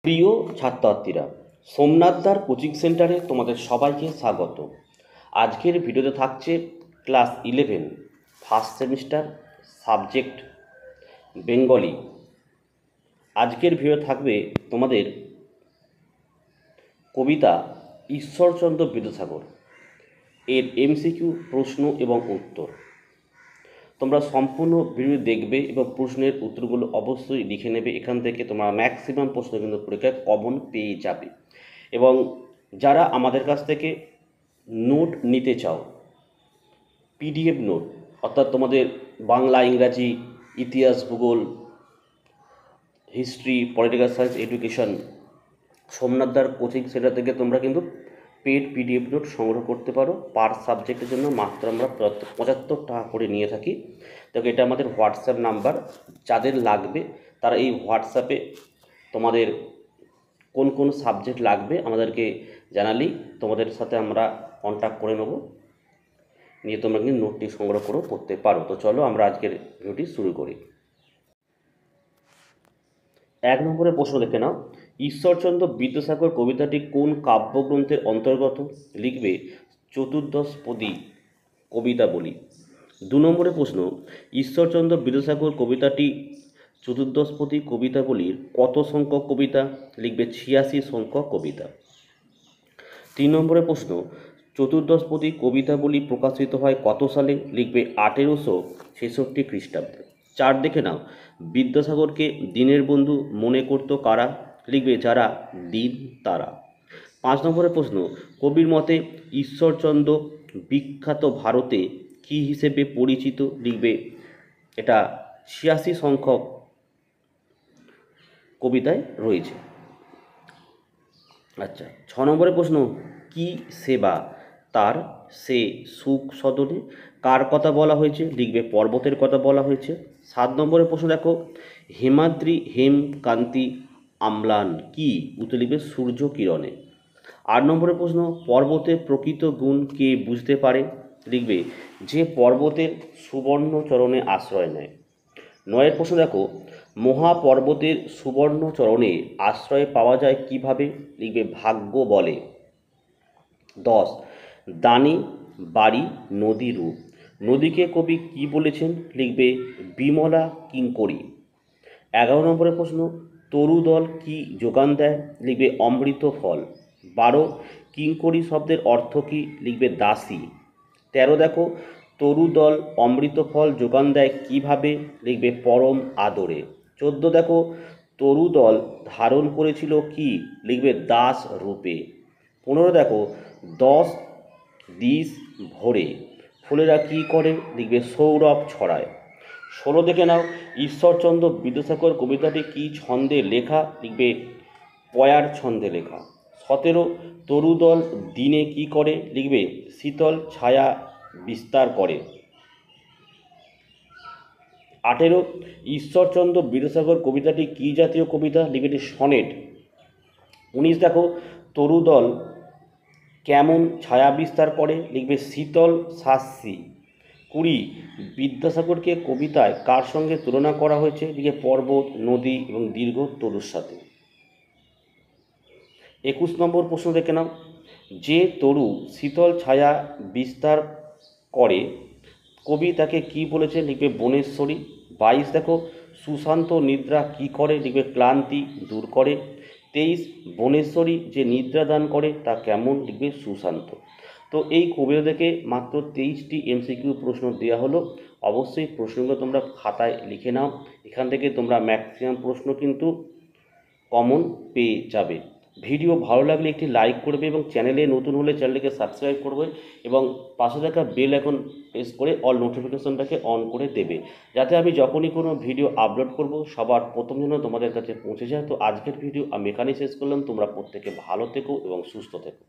প্রিয় ছাত্রছাত্রীরা, সোমনাথদার কোচিং সেন্টারে তোমাদের সবাইকে স্বাগত। আজকের ভিডিওতে থাকছে class 11 first semester subject Bengali. আজকের ভিডিও থাকবে তোমাদের কবিতা ঈশ্বরচন্দ্র বিদ্যাসাগর এর এমসিকিউ প্রশ্ন এবং উত্তর। তোমরা সম্পূর্ণ ভিডিও দেখবে এবং প্রশ্নের উত্তরগুলো অবশ্যই লিখে নেবে। এখান থেকে তোমরা ম্যাক্সিমাম প্রশ্ন কিন্তু পরীক্ষায় কমন পেয়ে যাবে। এবং যারা আমাদের কাছ থেকে নোট নিতে চাও, পিডিএফ নোট, অর্থাৎ তোমাদের বাংলা, ইংরাজি, ইতিহাস, ভূগোল, হিস্ট্রি, পলিটিক্যাল সায়েন্স, এডুকেশন, সোমনাথদার কোচিং সেন্টার থেকে তোমরা কিন্তু পেড পিডিএফ নোট সংগ্রহ করতে পারো। পার সাবজেক্টের জন্য মাত্র আমরা 75 টাকা করে নিয়ে থাকি। দেখো, এটা আমাদের হোয়াটসঅ্যাপ নাম্বার। যাদের লাগবে তারা এই হোয়াটসঅ্যাপে তোমাদের কোন কোন সাবজেক্ট লাগবে আমাদেরকে জানালেই তোমাদের সাথে আমরা কন্ট্যাক্ট করে নেব, নিয়ে তোমরা কিন্তু নোটটি সংগ্রহ করে পড়তে পারো। তো চলো আমরা আজকের ভিডিওটি শুরু করি। 1 নম্বরের প্রশ্ন দেখে নাও, ঈশ্বরচন্দ্র বিদ্যাসাগর কবিতাটি কোন কাব্যগ্রন্থের অন্তর্গত? লিখবে চতুর্দশপদী কবিতাবলী। 2 নম্বরের প্রশ্ন, ঈশ্বরচন্দ্র বিদ্যাসাগর কবিতাটি চতুর্দশপদী কবিতাবলীর কত সংখ্যক কবিতা? লিখবে 86 সংখ্যক কবিতা। 3 নম্বরের প্রশ্ন, চতুর্দশপদী কবিতাবলী প্রকাশিত হয় কত সালে? লিখবে 1866 খ্রিস্টাব্দে। 4 দেখে নাও, বিদ্যাসাগরকে দিনের বন্ধু মনে করত কারা? লিখবে যারা দিন তারা। 5 নম্বরের প্রশ্ন, কবির মতে ঈশ্বরচন্দ্র বিখ্যাত ভারতে কি হিসেবে পরিচিত? লিখবে এটা 86 সংখ্যক কবিতায় রয়েছে। আচ্ছা, 6 নম্বরের প্রশ্ন, কি সেবা তার সে সুখ সদনে? কার কথা বলা হয়েছে? লিখবে পর্বতের কথা বলা হয়েছে। 7 নম্বরের প্রশ্ন দেখো, হেমাদ্রি হেম কান্তি আম্লান কি? উত্তর লিখবে সূর্য কিরণে। 8 নম্বরের প্রশ্ন, পর্বতের প্রকৃত গুণ কে বুঝতে পারে? লিখবে যে পর্বতের সুবর্ণ চরণে আশ্রয় নেয়। 9 প্রশ্ন দেখো, মহাপর্বতের সুবর্ণ চরণে আশ্রয় পাওয়া যায় কিভাবে? লিখবে ভাগ্য বলে। 10 দানি বাড়ি নদী রূপ। নদীকে কবি কি বলেছেন? লিখবে বিমলা কিঙ্করী। 11 নম্বরের প্রশ্ন, তরুদল কি যোগান দেয়? লিখবে অমৃত ফল। 12 কিঙ্করী শব্দের অর্থ কি? লিখবে দাসী। 13 দেখো, তরুদল অমৃত ফল যোগান দেয় কিভাবে? লিখবে পরম আদরে। 14 দেখো, তরুদল ধারণ করেছিল কি? লিখবে দাস রূপে। 15 দেখো, 10 দিস ভোরে ফুলেরা কি করে? লিখবে সৌরভ ছড়ায়। 16 দেখে নাও, ঈশ্বরচন্দ্র বিদ্যাসাগর কবিতাটি কি ছন্দে লেখা? লিখবে পয়ার ছন্দে লেখা। 17 তরুদল দিনে কি করে? লিখবে শীতল ছায়া বিস্তার করে। 18 ঈশ্বরচন্দ্র বিদ্যাসাগর কবিতাটি কি জাতীয় কবিতা? লিখবে এটি সনেট। 19 দেখো, তরুদল কেমন ছায়া বিস্তার করে? লিখবে শীতল শাস্তি। 20 বিদ্যাসাগরকে কবিতায় কার সঙ্গে তুলনা করা হয়েছে? লিখে পর্বত, নদী এবং দীর্ঘ তরুর সাথে। 21 নম্বর প্রশ্ন দেখে নাও, যে তরু শীতল ছায়া বিস্তার করে কবি তাকে কি বলেছে? লিখবে বনেশ্বরী। 22 দেখো, সুশান্ত নিদ্রা কি করে? লিখবে ক্লান্তি দূর করে। 23 বনেশ্বরী যে নিদ্রা দান করে তা কেমন? লিখবে সুশান্ত। তো এই কবিতা থেকে মাত্র 23টি এমসিকিউ প্রশ্ন দেওয়া হলো। অবশ্যই প্রশ্নগুলো তোমরা খাতায় লিখে নাও। এখান থেকে তোমরা ম্যাক্সিমাম প্রশ্ন কিন্তু কমন পেয়ে যাবে। ভিডিও ভালো লাগলে একটি লাইক করবে এবং চ্যানেলে নতুন হলে চ্যানেলটিকে সাবস্ক্রাইব করবে এবং পাশে থাকা বেল আইকন প্রেস করে অল নোটিফিকেশনটাকে অন করে দেবে, যাতে আমি যখনই কোনো ভিডিও আপলোড করব সবার প্রথম যেন তোমাদের কাছে পৌঁছে যায়। তো আজকের ভিডিও আমি এখানেই শেষ করলাম। তোমরা প্রত্যেকে ভালো থেকো এবং সুস্থ থেকো।